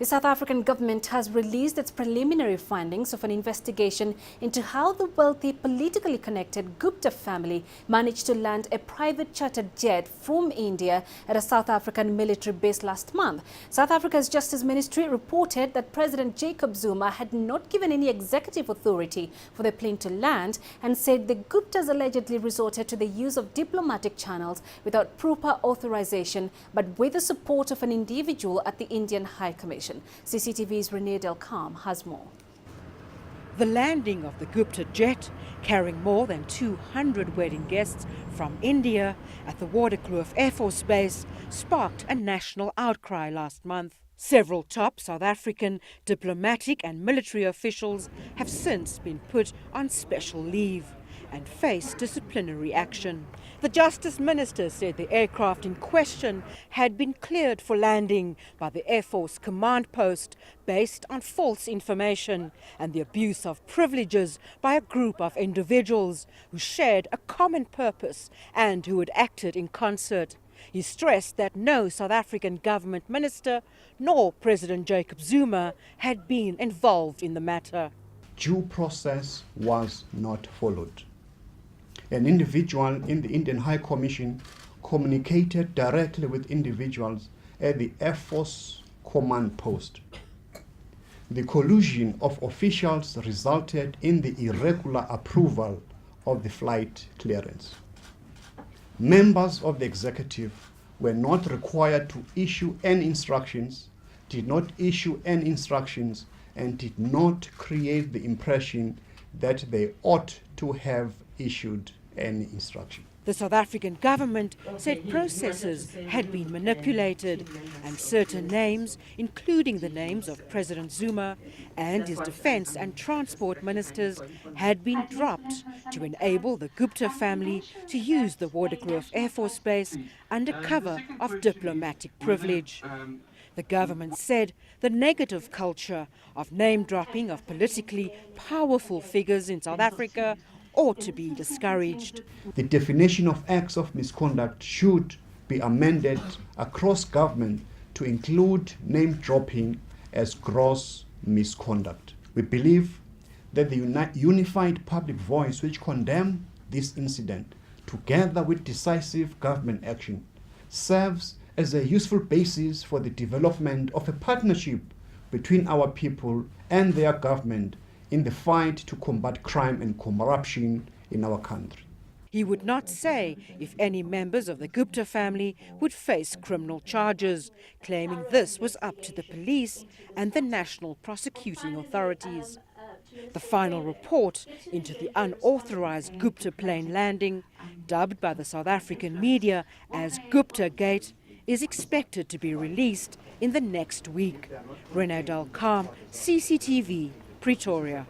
The South African government has released its preliminary findings of an investigation into how the wealthy, politically connected Gupta family managed to land a private chartered jet from India at a South African military base last month. South Africa's Justice Ministry reported that President Jacob Zuma had not given any executive authority for the plane to land and said the Guptas allegedly resorted to the use of diplomatic channels without proper authorization, but with the support of an individual at the Indian High Commission. CCTV's Rene has more. The landing of the Gupta jet, carrying more than 200 wedding guests from India at the Waterkloof Air Force Base, sparked a national outcry last month. Several top South African diplomatic and military officials have since been put on special leave and face disciplinary action. The Justice Minister said the aircraft in question had been cleared for landing by the Air Force command post based on false information and the abuse of privileges by a group of individuals who shared a common purpose and who had acted in concert. He stressed that no South African government minister nor President Jacob Zuma had been involved in the matter. Due process was not followed. An individual in the Indian High Commission communicated directly with individuals at the Air Force command post. The collusion of officials resulted in the irregular approval of the flight clearance. Members of the executive were not required to issue any instructions, did not issue any instructions, and did not create the impression that they ought to have issued any instruction. The South African government said processes had been manipulated and certain names, including the names of President Zuma and his defense and transport ministers, had been dropped to enable the Gupta family to use the Waterkloof Air Force Base under cover of diplomatic privilege. The government said the negative culture of name-dropping of politically powerful figures in South Africa ought to be discouraged. The definition of acts of misconduct should be amended across government to include name-dropping as gross misconduct. We believe that the unified public voice which condemns this incident, together with decisive government action, serves as a useful basis for the development of a partnership between our people and their government in the fight to combat crime and corruption in our country. He would not say if any members of the Gupta family would face criminal charges, claiming this was up to the police and the national prosecuting authorities. The final report into the unauthorized Gupta plane landing, dubbed by the South African media as Gupta Gate, is expected to be released in the next week. Rene, CCTV, Pretoria.